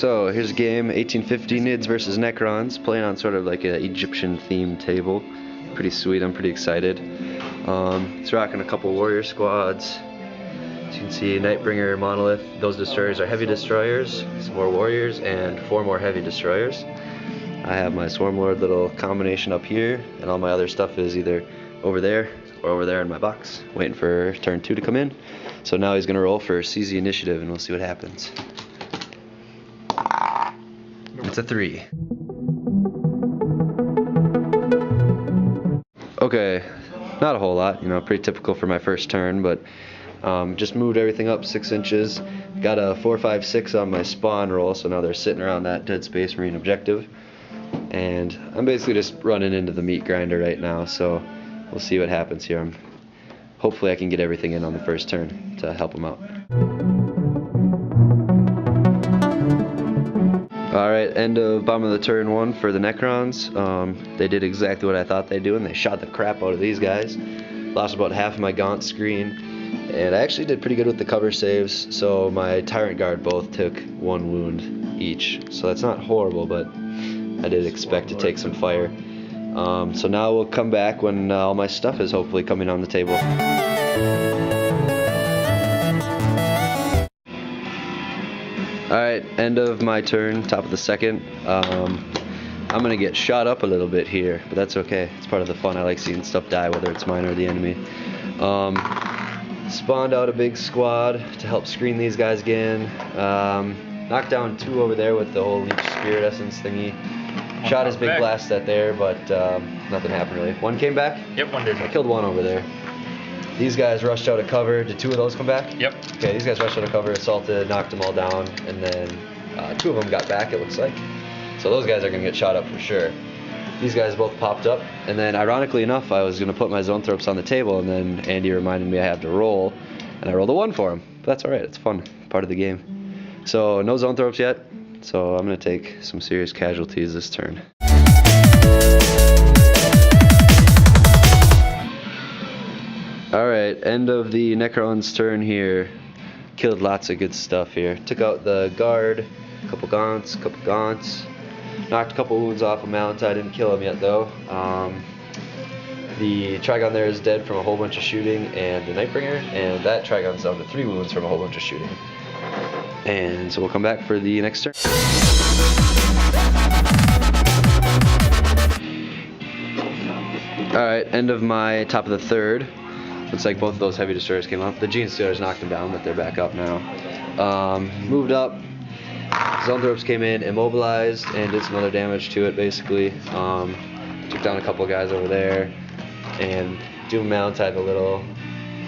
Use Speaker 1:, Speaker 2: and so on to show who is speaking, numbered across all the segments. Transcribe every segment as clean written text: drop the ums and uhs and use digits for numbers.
Speaker 1: So here's a game, 1850 Nids versus Necrons, playing on sort of like an Egyptian themed table. Pretty sweet, I'm pretty excited. It's rocking a couple warrior squads. As you can see, Nightbringer, Monolith, those destroyers are heavy destroyers, some more warriors, and 4 more heavy destroyers. I have my Swarmlord little combination up here, and all my other stuff is either over there or over there in my box, waiting for turn 2 to come in. So now he's going to roll for seize the initiative, and we'll see what happens. It's a 3. Okay, not a whole lot, pretty typical for my first turn, but just moved everything up 6 inches. Got a 4, 5, 6 on my spawn roll, so now they're sitting around that Dead Space Marine objective. And I'm basically just running into the meat grinder right now, so we'll see what happens here. Hopefully I can get everything in on the first turn to help them out. Alright, end of bottom of the turn 1 for the Necrons. They did exactly what I thought they'd do, and they shot the crap out of these guys. Lost about half of my gaunt screen, and I actually did pretty good with the cover saves, so my Tyrant Guard both took 1 wound each. So that's not horrible, but I did expect to take some fire. So now we'll come back when all my stuff is hopefully coming on the table. Alright, end of my turn, top of the second. I'm going to get shot up a little bit here, but that's okay. It's part of the fun. I like seeing stuff die, whether it's mine or the enemy. Spawned out a big squad to help screen these guys again. Knocked down 2 over there with the whole Leech Spirit Essence thingy. Shot his big blast at there, but nothing happened really. 1 came back?
Speaker 2: Yep, 1 did.
Speaker 1: I killed 1 over there. These guys rushed out of cover. Did 2 of those come back?
Speaker 2: Yep. Okay,
Speaker 1: these guys rushed out of cover, assaulted, knocked them all down, and then 2 of them got back, it looks like. So those guys are going to get shot up for sure. These guys both popped up, and then ironically enough, I was going to put my Zoanthropes on the table, and then Andy reminded me I have to roll, and I rolled a 1 for him. But that's alright, it's fun, part of the game. So no Zoanthropes yet, so I'm going to take some serious casualties this turn. Alright, end of the Necron's turn here. Killed lots of good stuff here. Took out the guard, a couple gaunts. Knocked a couple wounds off of Mount. I didn't kill him yet though. The Trigon there is dead from a whole bunch of shooting, and the Nightbringer, and that Trigon's down to 3 wounds from a whole bunch of shooting. And so we'll come back for the next turn. Alright, end of my top of the third. Looks like both of those heavy destroyers came up. The Gene Stealers knocked them down, but they're back up now. Moved up. Zoanthropes came in, immobilized, and did some other damage to it, basically. Took down a couple of guys over there. And Doom Mountide, the little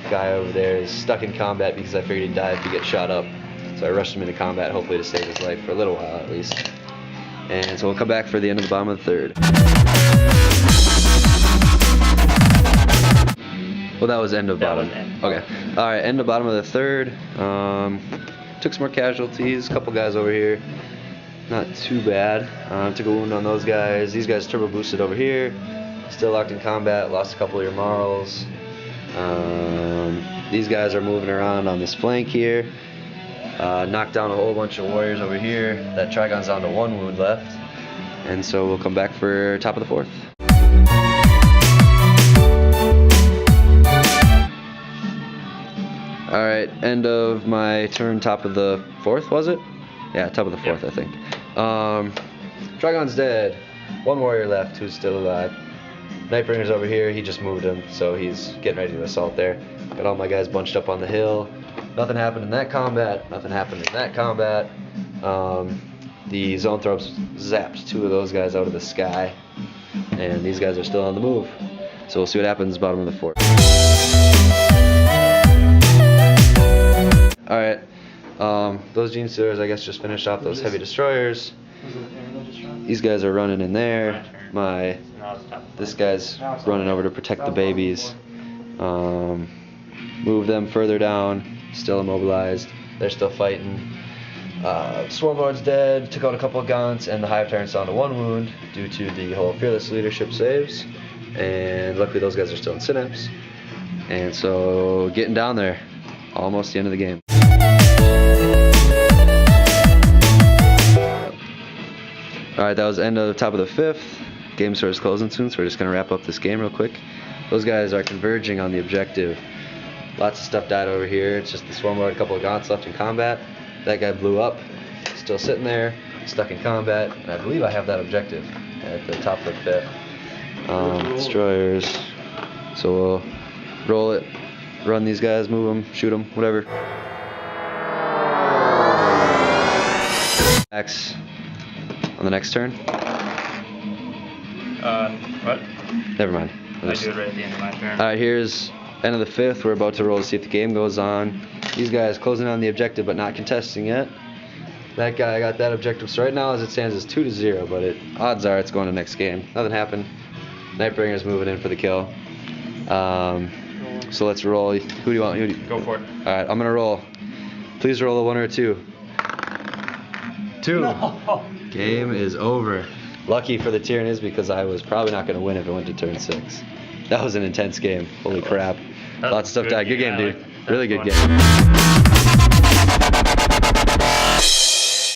Speaker 1: guy over there, is stuck in combat because I figured he'd die if he gets shot up. So I rushed him into combat, hopefully to save his life for a little while at least. And so we'll come back for the end of the bottom of the third. Well, that was end of bottom. Okay. Alright, end of bottom of the third. Took some more casualties, a couple guys over here. Not too bad. Took a wound on those guys. These guys turbo boosted over here. Still locked in combat, lost a couple of your Marls. These guys are moving around on this flank here. Knocked down a whole bunch of warriors over here. That Trigon's down to 1 wound left. And so we'll come back for top of the 4th. Alright, end of my turn, top of the 4th, was it? Yeah, top of the 4th, I think. Trigon's dead. 1 warrior left who's still alive. Nightbringer's over here, he just moved him, so he's getting ready to assault there. Got all my guys bunched up on the hill. Nothing happened in that combat, nothing happened in that combat. The Zoanthropes zapped 2 of those guys out of the sky, and these guys are still on the move. So we'll see what happens bottom of the 4th. Alright, those Gene Stealers I guess just finished off those heavy destroyers. These guys are running in there. This guy's running over to protect the babies. Move them further down, still immobilized. They're still fighting. Swarmlord's dead, took out a couple of gaunts, and the Hive Tyrant's down to 1 wound due to the whole Fearless Leadership saves. And luckily those guys are still in Synapse. And so getting down there. Almost the end of the game. Alright, that was the end of the top of the 5th. Game starts closing soon, so we're just going to wrap up this game real quick. Those guys are converging on the objective. Lots of stuff died over here. It's just the Swarmlord, a couple of gaunts left in combat. That guy blew up, still sitting there, stuck in combat. And I believe I have that objective at the top of the 5th. Destroyers. So we'll roll it, run these guys, move them, shoot them, whatever. X on the next turn.
Speaker 2: What?
Speaker 1: Never mind.
Speaker 2: I do it right at the end of my turn.
Speaker 1: Alright, here's end of the 5th. We're about to roll to see if the game goes on. These guys closing on the objective but not contesting yet. That guy got that objective. So right now as it stands is 2-0, but odds are it's going to next game. Nothing happened. Nightbringer's moving in for the kill. So let's roll. Who do you want?
Speaker 2: Go for it.
Speaker 1: Alright, I'm going to roll. Please roll a 1 or a 2. 2. No. Game is over. Lucky for the Tyranids because I was probably not going to win if it went to turn 6. That was an intense game. Holy crap. Lots of stuff died. Good game, dude. Really good game.